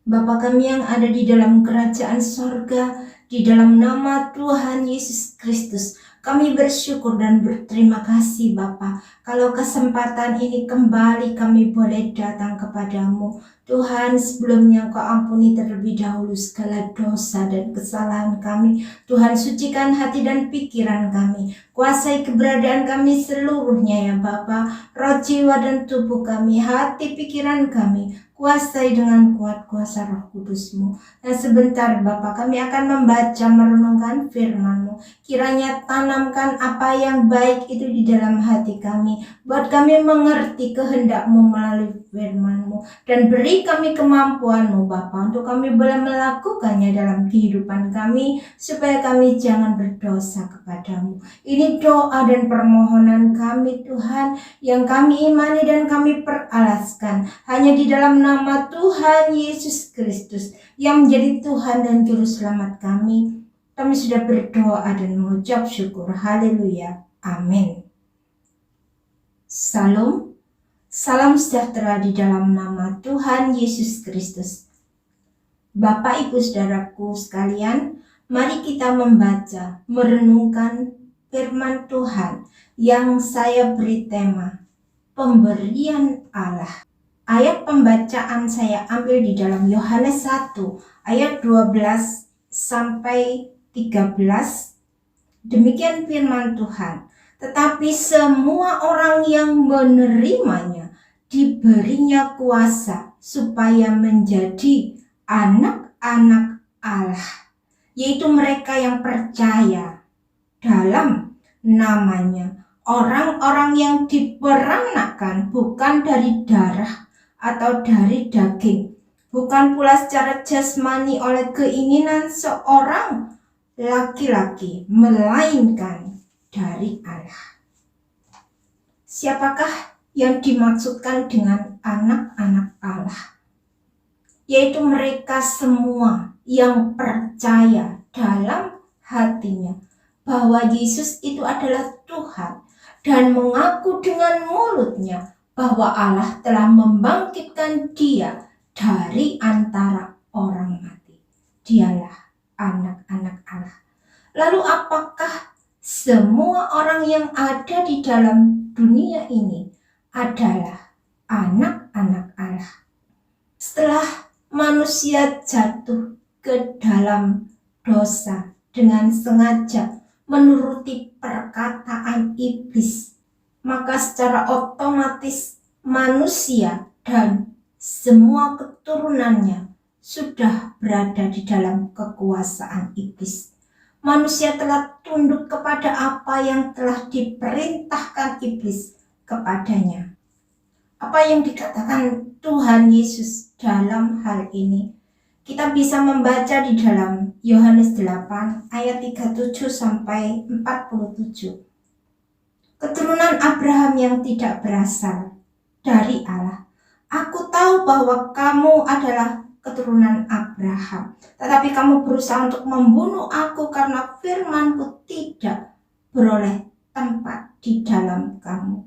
Bapa kami yang ada di dalam kerajaan sorga, di dalam nama Tuhan Yesus Kristus, kami bersyukur dan berterima kasih Bapa. Kalau kesempatan ini kembali kami boleh datang kepadamu. Tuhan, sebelumnya Kau ampuni terlebih dahulu segala dosa dan kesalahan kami. Tuhan, sucikan hati dan pikiran kami. Kuasai keberadaan kami seluruhnya ya Bapa. Roh, jiwa dan tubuh kami, hati pikiran kami, kuasai dengan kuat kuasa Roh Kudus-Mu. Dan sebentar Bapa, kami akan membaca merenungkan firman-Mu. Kiranya tanamkan apa yang baik itu di dalam hati kami, buat kami mengerti kehendak-Mu melalui firman-Mu. Dan beri kami kemampuan-Mu Bapa, untuk kami boleh melakukannya dalam kehidupan kami, supaya kami jangan berdosa kepadamu. Ini doa dan permohonan kami Tuhan, yang kami imani dan kami peralaskan hanya di dalam nama Tuhan Yesus Kristus yang menjadi Tuhan dan Juru Selamat kami. Kami sudah berdoa dan mengucap syukur. Haleluya. Amin. Salam. Salam sejahtera di dalam nama Tuhan Yesus Kristus. Bapak, Ibu, Saudaraku sekalian, mari kita membaca, merenungkan firman Tuhan yang saya beri tema pemberian Allah. Ayat pembacaan saya ambil di dalam Yohanes 1 ayat 12 sampai 13. Demikian firman Tuhan. Tetapi semua orang yang menerimanya diberinya kuasa supaya menjadi anak-anak Allah, yaitu mereka yang percaya dalam namanya. Orang-orang yang diperanakan bukan dari darah atau dari daging, bukan pula secara jasmani oleh keinginan seorang laki-laki, melainkan dari Allah. Siapakah yang dimaksudkan dengan anak-anak Allah? Yaitu mereka semua yang percaya dalam hatinya bahwa Yesus itu adalah Tuhan, dan mengaku dengan mulutnya bahwa Allah telah membangkitkan dia dari antara orang mati. Dialah anak-anak Allah. Lalu apakah semua orang yang ada di dalam dunia ini adalah anak-anak Allah? Setelah manusia jatuh ke dalam dosa dengan sengaja menuruti perkataan iblis, maka secara otomatis manusia dan semua keturunannya sudah berada di dalam kekuasaan iblis. Manusia telah tunduk kepada apa yang telah diperintahkan iblis kepadanya. Apa yang dikatakan Tuhan Yesus dalam hal ini? Kita bisa membaca di dalam Yohanes 8 ayat 37 sampai 47. Keturunan Abraham yang tidak berasal dari Allah. Aku tahu bahwa kamu adalah keturunan Abraham, tetapi kamu berusaha untuk membunuh aku karena firman-Ku tidak beroleh tempat di dalam kamu.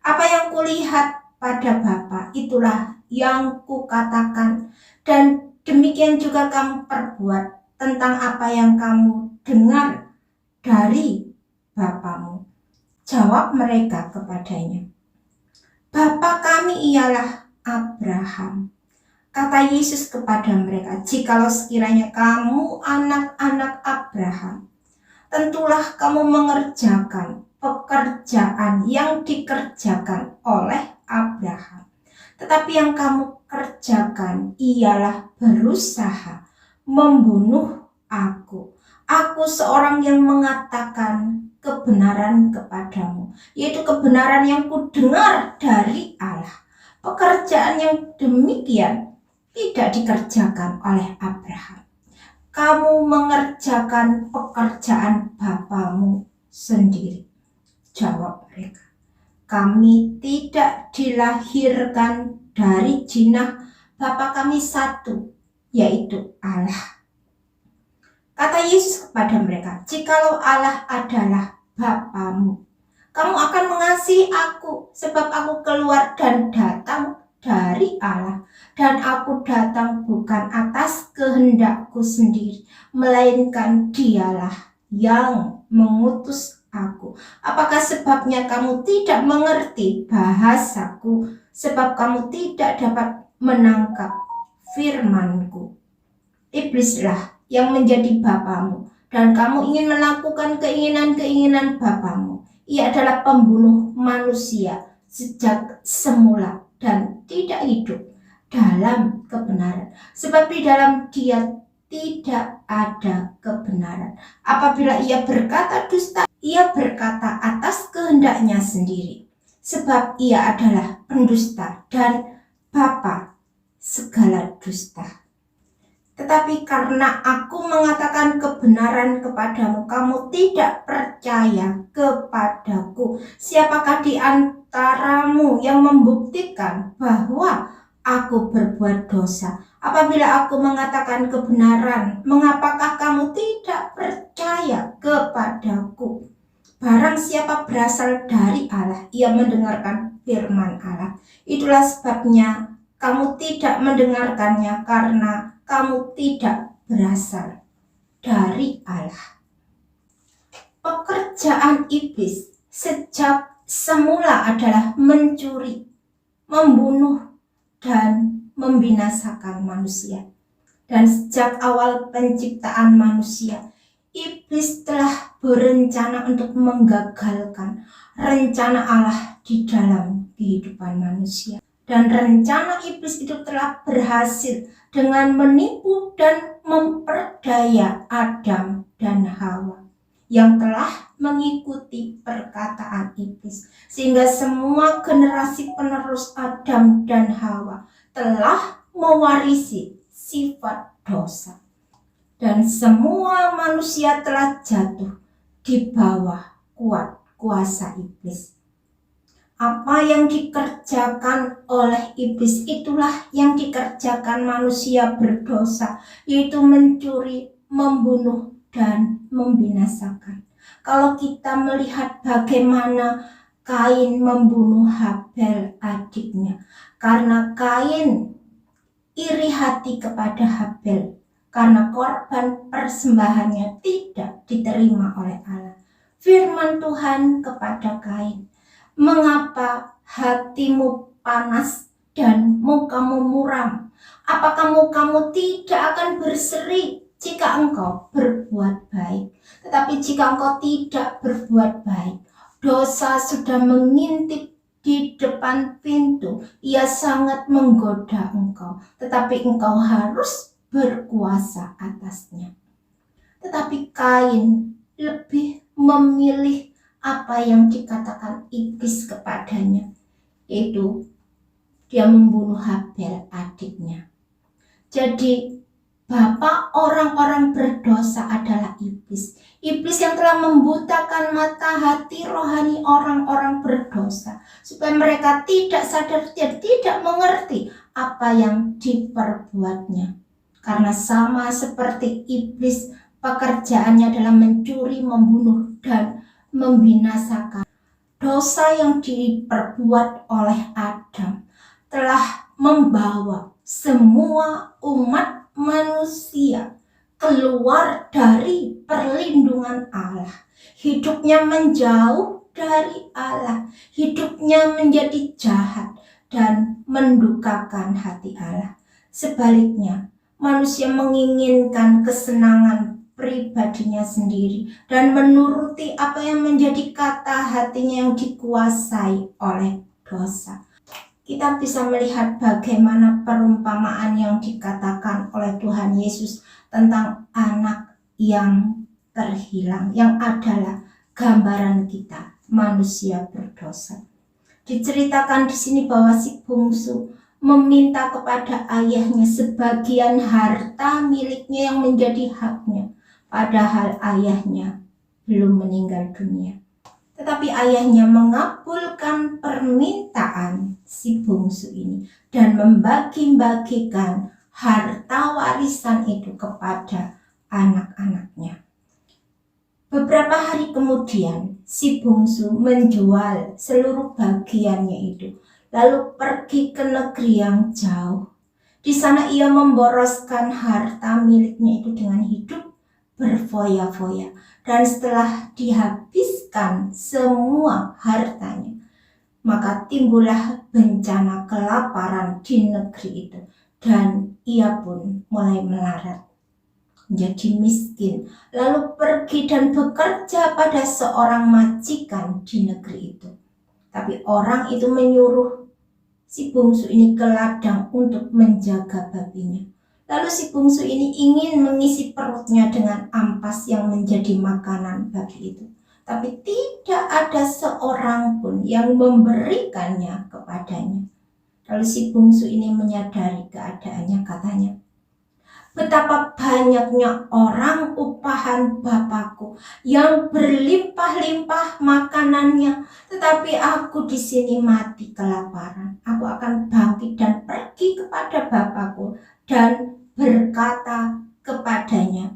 Apa yang kulihat pada Bapa, itulah yang kukatakan, dan demikian juga kamu perbuat tentang apa yang kamu dengar dari Bapamu. Jawab mereka kepadanya, Bapa kami ialah Abraham. Kata Yesus kepada mereka, jikalau sekiranya kamu anak-anak Abraham, tentulah kamu mengerjakan pekerjaan yang dikerjakan oleh Abraham. Tetapi yang kamu kerjakan ialah berusaha membunuh aku. Aku seorang yang mengatakan kebenaran kepadamu, yaitu kebenaran yang kudengar dari Allah. Pekerjaan yang demikian tidak dikerjakan oleh Abraham. Kamu mengerjakan pekerjaan bapamu sendiri. Jawab mereka, kami tidak dilahirkan dari jinah, Bapa kami satu, yaitu Allah. Kata Yesus kepada mereka, jikalau Allah adalah Bapamu, kamu akan mengasihi aku, sebab aku keluar dan datang dari Allah, dan aku datang bukan atas kehendakku sendiri, melainkan Dialah yang mengutus aku. Apakah sebabnya kamu tidak mengerti bahasaku, sebab kamu tidak dapat menangkap firmanku? Iblislah yang menjadi bapamu, dan kamu ingin melakukan keinginan-keinginan bapamu. Ia adalah pembunuh manusia sejak semula dan tidak hidup dalam kebenaran, sebab di dalam dia tidak ada kebenaran. Apabila ia berkata dusta, ia berkata atas kehendaknya sendiri, sebab ia adalah pendusta dan bapa segala dusta. Tetapi karena aku mengatakan kebenaran kepadamu, kamu tidak percaya kepadaku. Siapakah di antaramu yang membuktikan bahwa aku berbuat dosa? Apabila aku mengatakan kebenaran, mengapakah kamu tidak percaya kepadaku? Barang siapa berasal dari Allah, ia mendengarkan firman Allah. Itulah sebabnya kamu tidak mendengarkannya, karena kamu tidak berasal dari Allah. Pekerjaan iblis sejak semula adalah mencuri, membunuh, dan membinasakan manusia. Dan sejak awal penciptaan manusia, iblis telah berencana untuk menggagalkan rencana Allah di dalam kehidupan manusia. Dan rencana iblis itu telah berhasil dengan menipu dan memperdaya Adam dan Hawa yang telah mengikuti perkataan iblis, sehingga semua generasi penerus Adam dan Hawa telah mewarisi sifat dosa, dan semua manusia telah jatuh di bawah kuasa iblis. Apa yang dikerjakan oleh iblis, itulah yang dikerjakan manusia berdosa, yaitu mencuri, membunuh, dan membinasakan. Kalau kita melihat bagaimana Kain membunuh Habel adiknya, karena Kain iri hati kepada Habel, karena korban persembahannya tidak diterima oleh Allah. Firman Tuhan kepada Kain, mengapa hatimu panas dan mukamu muram? Apakah mukamu tidak akan berseri jika engkau berbuat baik? Tetapi jika engkau tidak berbuat baik, dosa sudah mengintip di depan pintu. Ia sangat menggoda engkau, tetapi engkau harus berkuasa atasnya. Tetapi Kain lebih memilih apa yang dikatakan iblis kepadanya, yaitu dia membunuh Habel adiknya. Jadi bapak orang-orang berdosa adalah iblis. Iblis yang telah membutakan mata hati rohani orang-orang berdosa, supaya mereka tidak sadar dan tidak mengerti apa yang diperbuatnya. Karena sama seperti iblis, pekerjaannya adalah mencuri, membunuh, dan membinasakan. Dosa yang diperbuat oleh Adam telah membawa semua umat manusia keluar dari perlindungan Allah. Hidupnya menjauh dari Allah, hidupnya menjadi jahat dan mendukakan hati Allah. Sebaliknya, manusia menginginkan kesenangan pribadinya sendiri dan menuruti apa yang menjadi kata hatinya yang dikuasai oleh dosa. Kita bisa melihat bagaimana perumpamaan yang dikatakan oleh Tuhan Yesus tentang anak yang terhilang, yang adalah gambaran kita manusia berdosa. Diceritakan di sini bahwa si bungsu meminta kepada ayahnya sebagian harta miliknya yang menjadi haknya, padahal ayahnya belum meninggal dunia. Tetapi ayahnya mengabulkan permintaan si bungsu ini dan membagi-bagikan harta warisan itu kepada anak-anaknya. Beberapa hari kemudian si bungsu menjual seluruh bagiannya itu, lalu pergi ke negeri yang jauh. Di sana ia memboroskan harta miliknya itu dengan hidup berfoya-foya. Dan setelah dihabiskan semua hartanya, maka timbullah bencana kelaparan di negeri itu. Dan ia pun mulai melarat, menjadi miskin, lalu pergi dan bekerja pada seorang majikan di negeri itu. Tapi orang itu menyuruh si bungsu ini ke ladang untuk menjaga babinya. Lalu si bungsu ini ingin mengisi perutnya dengan ampas yang menjadi makanan babi itu. Tapi tidak ada seorang pun yang memberikannya kepadanya. Lalu si bungsu ini menyadari keadaannya, katanya, betapa banyaknya orang upahan Bapakku yang berlimpah-limpah makanannya, tetapi aku di sini mati kelaparan. Aku akan bangkit dan pergi kepada Bapakku dan berkata kepadanya,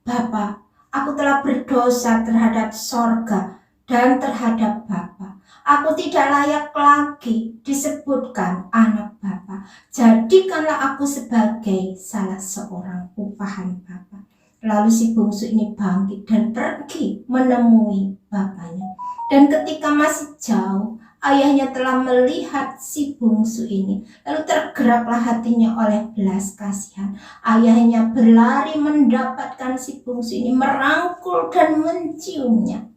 Bapa, aku telah berdosa terhadap sorga dan terhadap Bapa. Aku tidak layak lagi disebutkan anak Bapa. Jadikanlah aku sebagai salah seorang upahan Bapa. Lalu si bungsu ini bangkit dan pergi menemui bapaknya. Dan ketika masih jauh, ayahnya telah melihat si bungsu ini. Lalu tergeraklah hatinya oleh belas kasihan. Ayahnya berlari mendapatkan si bungsu ini, merangkul dan menciumnya.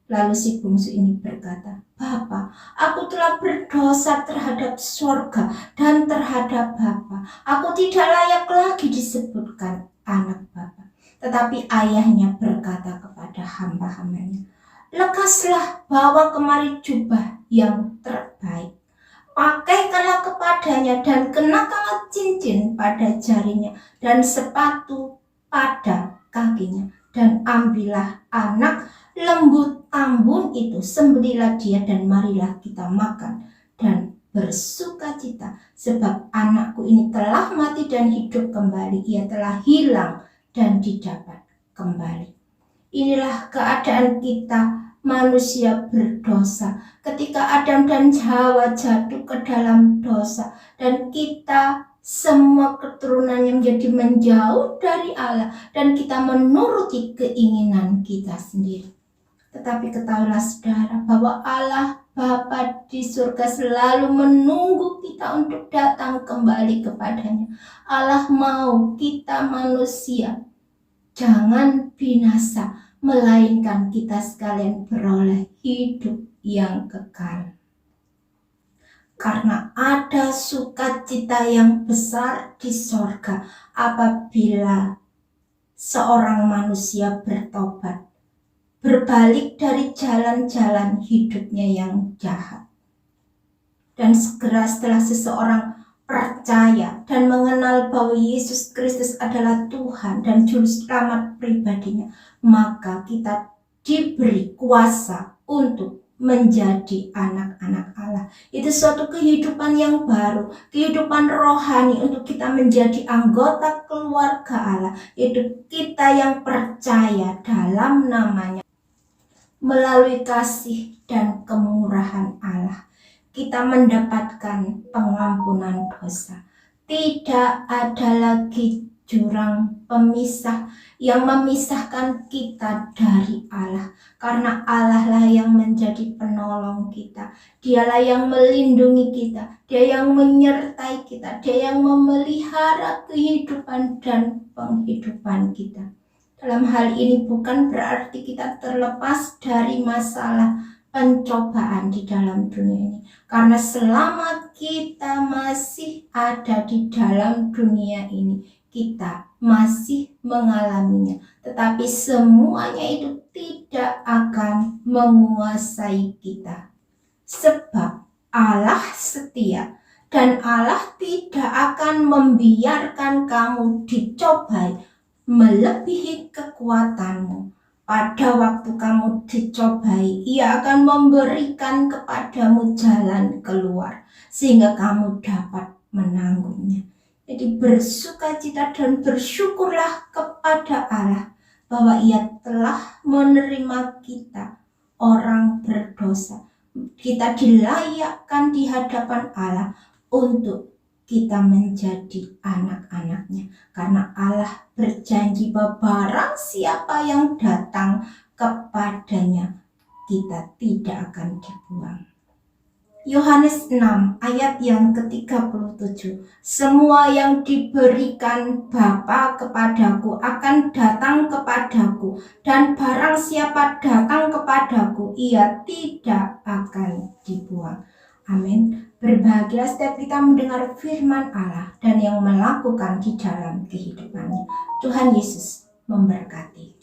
Lalu si bungsu ini berkata, Bapa, aku telah berdosa terhadap sorga dan terhadap Bapa. Aku tidak layak lagi disebutkan anak Bapa. Tetapi ayahnya berkata kepada hamba-hambanya, lekaslah, bawa kemari jubah yang terbaik. Pakaikanlah kepadanya dan kenakanlah cincin pada jarinya dan sepatu pada kakinya. Dan ambillah anak lembu tambun itu, sembelilah dia dan marilah kita makan dan bersukacita, sebab anakku ini telah mati dan hidup kembali, ia telah hilang dan didapat kembali. Inilah keadaan kita manusia berdosa ketika Adam dan Hawa jatuh ke dalam dosa, dan kita semua keturunannya menjadi menjauh dari Allah dan kita menuruti keinginan kita sendiri. Tetapi ketahuilah saudara bahwa Allah Bapa di surga selalu menunggu kita untuk datang kembali kepadanya. Allah mau kita manusia jangan binasa, melainkan kita sekalian beroleh hidup yang kekal. Karena ada sukacita yang besar di sorga apabila seorang manusia bertobat, berbalik dari jalan-jalan hidupnya yang jahat. Dan segera setelah seseorang percaya dan mengenal bahwa Yesus Kristus adalah Tuhan dan Juru Selamat pribadinya, maka kita diberi kuasa untuk menjadi anak-anak Allah. Itu suatu kehidupan yang baru, kehidupan rohani untuk kita menjadi anggota keluarga Allah. Itu kita yang percaya dalam namanya. Melalui kasih dan kemurahan Allah, kita mendapatkan pengampunan dosa. Tidak ada lagi jurang pemisah yang memisahkan kita dari Allah, karena Allah lah yang menjadi penolong kita. Dialah yang melindungi kita, Dia yang menyertai kita, Dia yang memelihara kehidupan dan penghidupan kita. Dalam hal ini bukan berarti kita terlepas dari masalah pencobaan di dalam dunia ini, karena selama kita masih ada di dalam dunia ini, kita masih mengalaminya. Tetapi semuanya itu tidak akan menguasai kita, sebab Allah setia dan Allah tidak akan membiarkan kamu dicobai melebihi kekuatanmu. Pada waktu kamu dicobai, Ia akan memberikan kepadamu jalan keluar sehingga kamu dapat menanggungnya. Jadi bersukacita dan bersyukurlah kepada Allah bahwa Ia telah menerima kita, orang berdosa, kita dilayakkan di hadapan Allah untuk kita menjadi anak-anaknya. Karena Allah berjanji bahwa barang siapa yang datang kepadanya, kita tidak akan dibuang. Yohanes 6 ayat yang ke-37. Semua yang diberikan Bapa kepadaku akan datang kepadaku, dan barang siapa datang kepadaku, ia tidak akan dibuang. Amin. Berbahagia setiap kita mendengar firman Allah dan yang melakukan di dalam kehidupannya. Tuhan Yesus memberkati.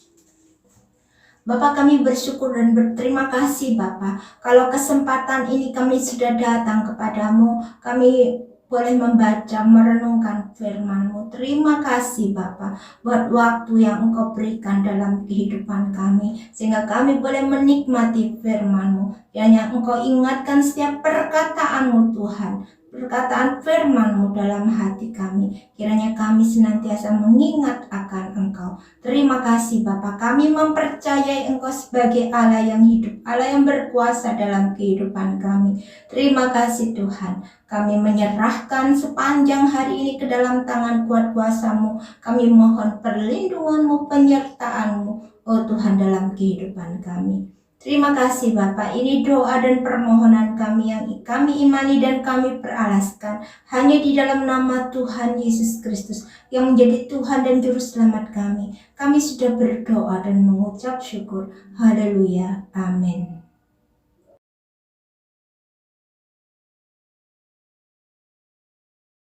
Bapak, kami bersyukur dan berterima kasih Bapak. Kalau kesempatan ini kami sudah datang kepadamu, kami boleh membaca, merenungkan firman-Mu. Terima kasih Bapak buat waktu yang Engkau berikan dalam kehidupan kami, sehingga kami boleh menikmati firman-Mu. Yang Engkau ingatkan setiap perkataan-Mu Tuhan, perkataan firman-Mu dalam hati kami. Kiranya kami senantiasa mengingat akan Engkau. Terima kasih Bapa, kami mempercayai Engkau sebagai Allah yang hidup, Allah yang berkuasa dalam kehidupan kami. Terima kasih Tuhan, kami menyerahkan sepanjang hari ini ke dalam tangan kuat kuasa-Mu. Kami mohon perlindungan-Mu, penyertaan-Mu, oh Tuhan, dalam kehidupan kami. Terima kasih Bapak, ini doa dan permohonan kami yang kami imani dan kami beralaskan hanya di dalam nama Tuhan Yesus Kristus yang menjadi Tuhan dan Juru Selamat kami. Kami sudah berdoa dan mengucap syukur. Haleluya. Amin.